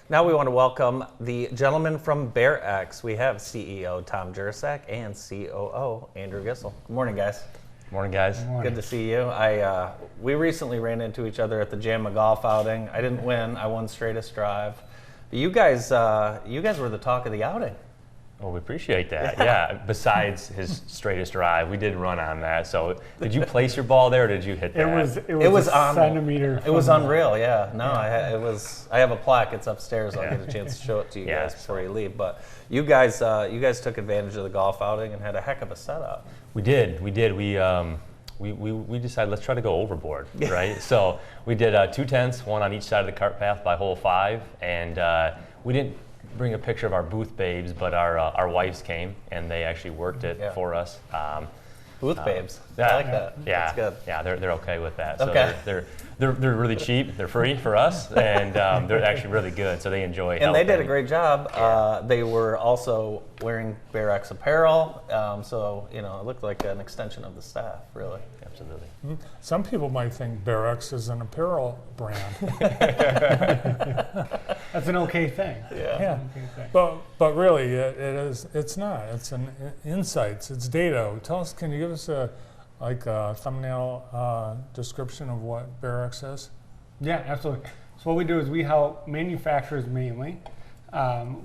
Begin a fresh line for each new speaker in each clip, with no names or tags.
Now we want to welcome the gentleman from Bearex. We have CEO Tom Jurasek and COO Andrew Gissal. Good morning, guys.
Morning, guys.
Good morning.
Good to see you. We recently ran into each other at the JAMA golf outing. I didn't win. I won straightest drive. You guys were the talk of the outing.
Well, we appreciate that. Yeah. Besides his straightest drive, we did run on that. So, did you place your ball there, or did you hit that?
It was a centimeter.
It was unreal. Yeah. No, I have a plaque. It's upstairs. I'll get a chance to show it to you guys before you leave. But you guys took advantage of the golf outing and had a heck of a setup.
We did. We decided let's try to go overboard, right? So we did 2 tents, one on each side of the cart path by hole 5, and we didn't bring a picture of our booth babes, but our wives came and they actually worked it for us.
Booth babes. I like that.
Yeah,
that's good.
Yeah, they're okay with that. So
okay.
They're really cheap. They're free for us, and they're actually really good. So they enjoy.
And they did a great job. They were also wearing Bearex apparel, so it looked like an extension of the staff, really.
Absolutely.
Some people might think Bearex is an apparel brand.
That's an okay thing.
Yeah. But really, it is. It's not. It's an insights. It's data. Can you give us a thumbnail description of what Bearex is?
Yeah, absolutely. So what we do is we help manufacturers mainly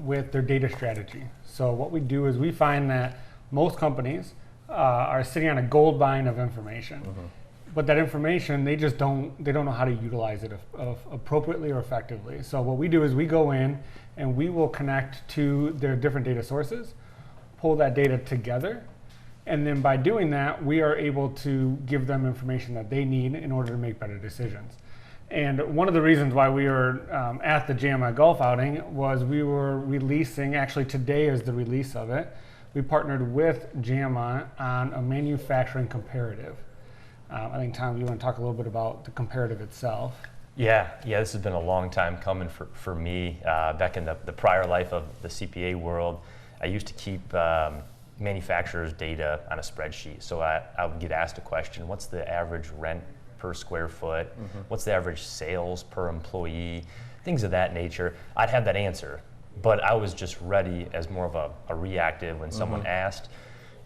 with their data strategy. So what we do is we find that most companies are sitting on a gold mine of information, but that information they don't know how to utilize it appropriately or effectively. So what we do is we go in and we will connect to their different data sources, pull that data together, and then by doing that, we are able to give them information that they need in order to make better decisions. And one of the reasons why we were at the JAMA golf outing was we were releasing, actually today is the release of it, we partnered with JAMA on a manufacturing comparative. I think, Tom, you want to talk a little bit about the comparative itself?
Yeah, this has been a long time coming for me. Back in the prior life of the CPA world, I used to keep manufacturers' data on a spreadsheet. So I would get asked a question, what's the average rent per square foot? What's the average sales per employee? Things of that nature. I'd have that answer, but I was just ready as more of a reactive when someone asked.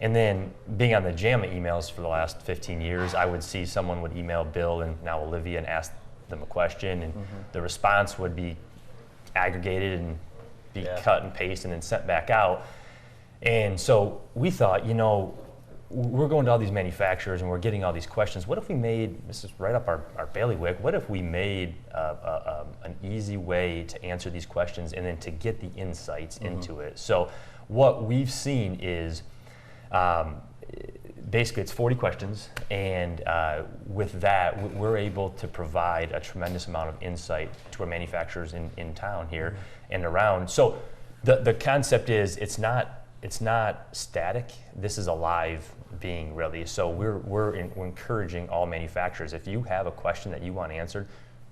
And then being on the JAMA emails for the last 15 years, I would see someone would email Bill and now Olivia and ask them a question, and the response would be aggregated and be cut and pasted and sent back out. And so we thought, we're going to all these manufacturers and we're getting all these questions. What if we made, this is right up our bailiwick, what if we made an easy way to answer these questions and then to get the insights into it? So what we've seen is basically it's 40 questions, and with that we're able to provide a tremendous amount of insight to our manufacturers in town here and around. So the concept is it's not static. This is a live being, really. So we're encouraging all manufacturers, if you have a question that you want answered,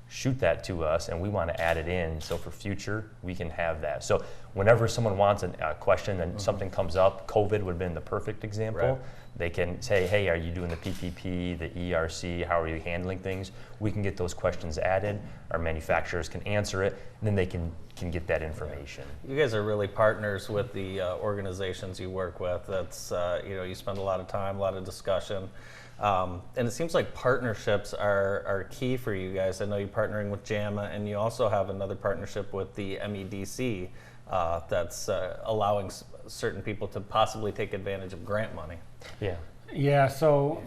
shoot that to us and we want to add it in, so for future we can have that. So whenever someone wants a question and something comes up, COVID would have been the perfect example.
Right.
They can say, hey, are you doing the PPP, the ERC, how are you handling things? We can get those questions added, our manufacturers can answer it, and then they can get that information.
You guys are really partners with the organizations you work with. That's you spend a lot of time, a lot of discussion, and it seems like partnerships are key for you guys. I know you're partnering with JAMA, and you also have another partnership with the MEDC that's allowing certain people to possibly take advantage of grant money.
Yeah. So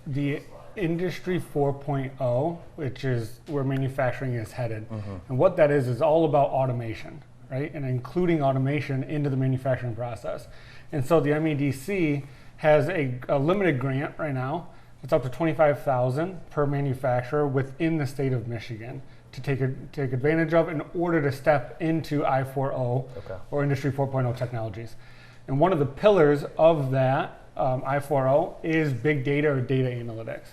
the Industry 4.0, which is where manufacturing is headed, and what that is all about automation, right? And including automation into the manufacturing process. And so the MEDC has a limited grant right now. It's up to $25,000 per manufacturer within the state of Michigan to take advantage of in order to step into I4O or Industry 4.0 technologies. And one of the pillars of that I4O is big data or data analytics.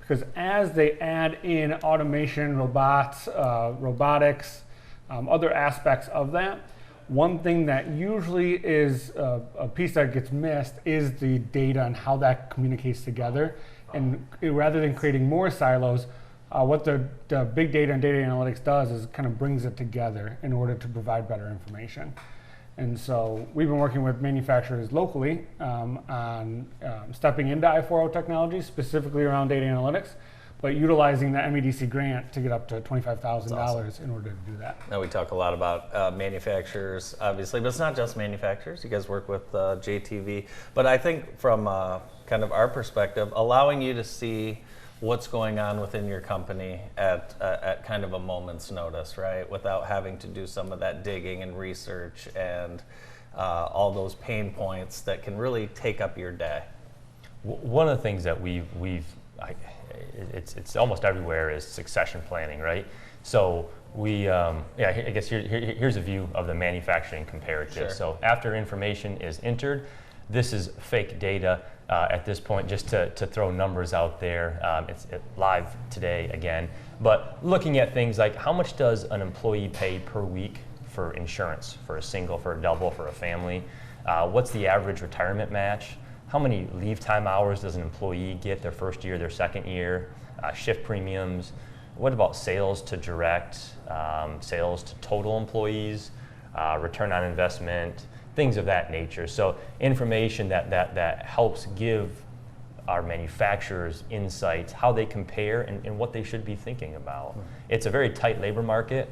Because as they add in automation, robotics, other aspects of that, one thing that usually is a piece that gets missed is the data and how that communicates together. And rather than creating more silos, What the big data and data analytics does is kind of brings it together in order to provide better information. And so we've been working with manufacturers locally on stepping into I4O technology, specifically around data analytics, but utilizing the MEDC grant to get up to $25,000 in order to do that.
Now we talk a lot about manufacturers, obviously, but it's not just manufacturers. You guys work with JTV, but I think from kind of our perspective, allowing you to see what's going on within your company at kind of a moment's notice, right? Without having to do some of that digging and research and all those pain points that can really take up your day.
One of the things that it's almost everywhere is succession planning, right? So I guess here's a view of the manufacturing comparative.
Sure.
So after information is entered, this is fake data at this point, just to throw numbers out there. It's live today again, but looking at things like how much does an employee pay per week for insurance, for a single, for a double, for a family? What's the average retirement match? How many leave time hours does an employee get their first year, their second year? Shift premiums. What about sales to direct, sales to total employees, return on investment, things of that nature. So information that helps give our manufacturers insights, how they compare and what they should be thinking about. It's a very tight labor market.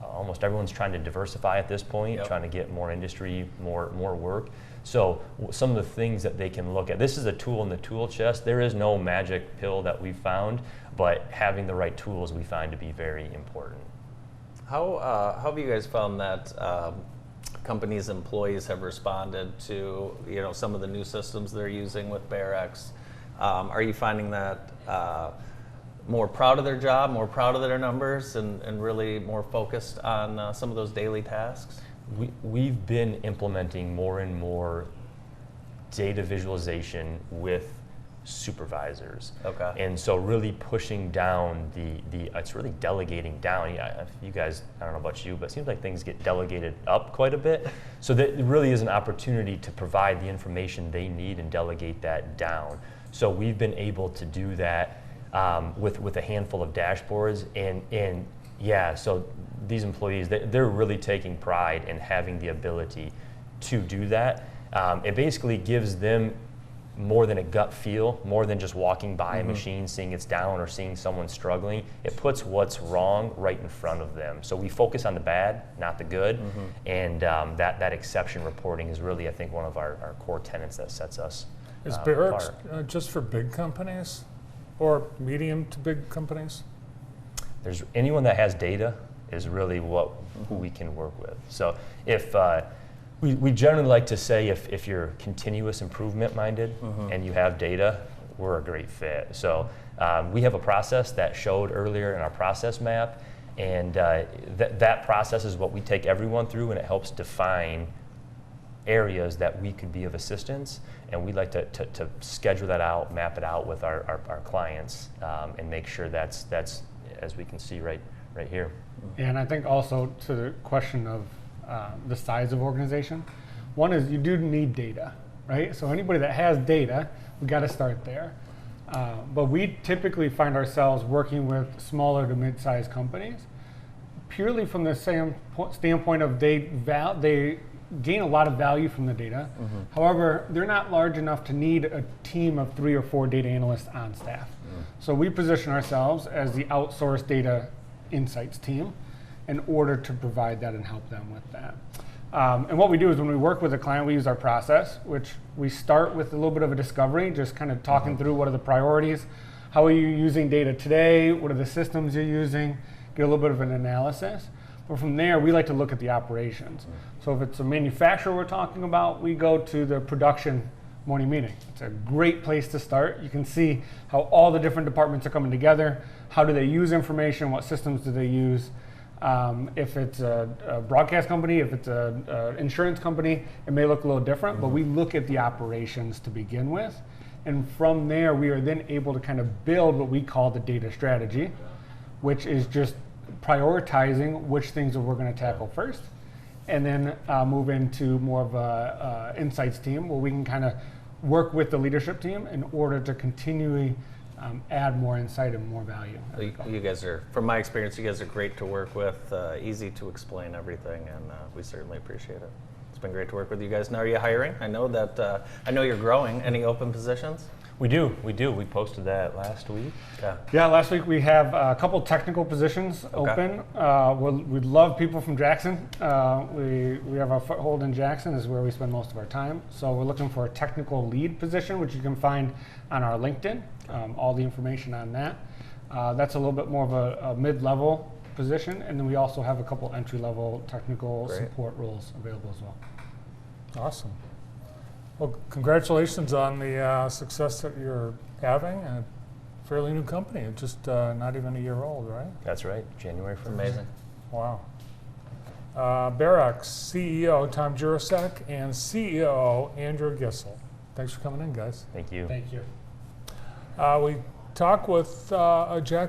Almost everyone's trying to diversify at this point, trying to get more industry, more work. So some of the things that they can look at, this is a tool in the tool chest. There is no magic pill that we've found, but having the right tools we find to be very important.
How have you guys found that companies' employees have responded to some of the new systems they're using with Bearex? Are you finding that more proud of their job, more proud of their numbers, and really more focused on some of those daily tasks?
We've been implementing more and more data visualization with supervisors.
Okay.
And so really pushing down it's really delegating down. You guys, I don't know about you, but it seems like things get delegated up quite a bit. So that really is an opportunity to provide the information they need and delegate that down. So we've been able to do that with a handful of dashboards, and so these employees, they're really taking pride in having the ability to do that. It basically gives them more than a gut feel, more than just walking by a machine, seeing it's down or seeing someone struggling. It puts what's wrong right in front of them. So we focus on the bad, not the good, and that exception reporting is really, I think, one of our core tenets that sets us
Is
apart.
Bearex just for big companies or medium to big companies?
There's anyone that has data is really who we can work with. So if we generally like to say if you're continuous improvement minded and you have data, we're a great fit. So we have a process that showed earlier in our process map, and that process is what we take everyone through, and it helps define areas that we could be of assistance, and we'd like to schedule that out, map it out with our clients, and make sure that's as we can see right here.
And I think also to the question of the size of organization, one is you do need data, right? So anybody that has data, we got to start there. But we typically find ourselves working with smaller to mid-sized companies, purely from the same standpoint of they gain a lot of value from the data. However, they're not large enough to need a team of 3 or 4 data analysts on staff. So we position ourselves as the outsourced data insights team in order to provide that and help them with that. And what we do is when we work with a client, we use our process, which we start with a little bit of a discovery, just kind of talking through what are the priorities, how are you using data today, what are the systems you're using, get a little bit of an analysis. But from there, we like to look at the operations. So if it's a manufacturer we're talking about, we go to the production morning meeting. It's a great place to start. You can see how all the different departments are coming together. How do they use information? What systems do they use? If it's a broadcast company, if it's an insurance company, it may look a little different, but we look at the operations to begin with. And from there, we are then able to kind of build what we call the data strategy, which is just prioritizing which things we're going to tackle first, and then move into more of a insights team where we can kind of work with the leadership team in order to continually add more insight and more value.
You guys are, from my experience, you guys are great to work with, easy to explain everything, and we certainly appreciate it. It's been great to work with you guys. Now, are you hiring? I know that, I know you're growing. Any open positions?
We do. We posted that last week.
Yeah, last week we have a couple technical positions open. We'd love people from Jackson. We have our foothold in Jackson, is where we spend most of our time. So we're looking for a technical lead position, which you can find on our LinkedIn. All the information on that. That's a little bit more of a mid-level position, and then we also have a couple entry-level technical support roles available as well.
Awesome. Well, congratulations on the success that you're having, and a fairly new company. It's just not even a year old, right?
That's right, January 1st.
Amazing.
Wow. Bearex CEO Tom Jurasek and COO Andrew Gissal. Thanks for coming in, guys.
Thank you.
Thank you.
We talk with a Jackson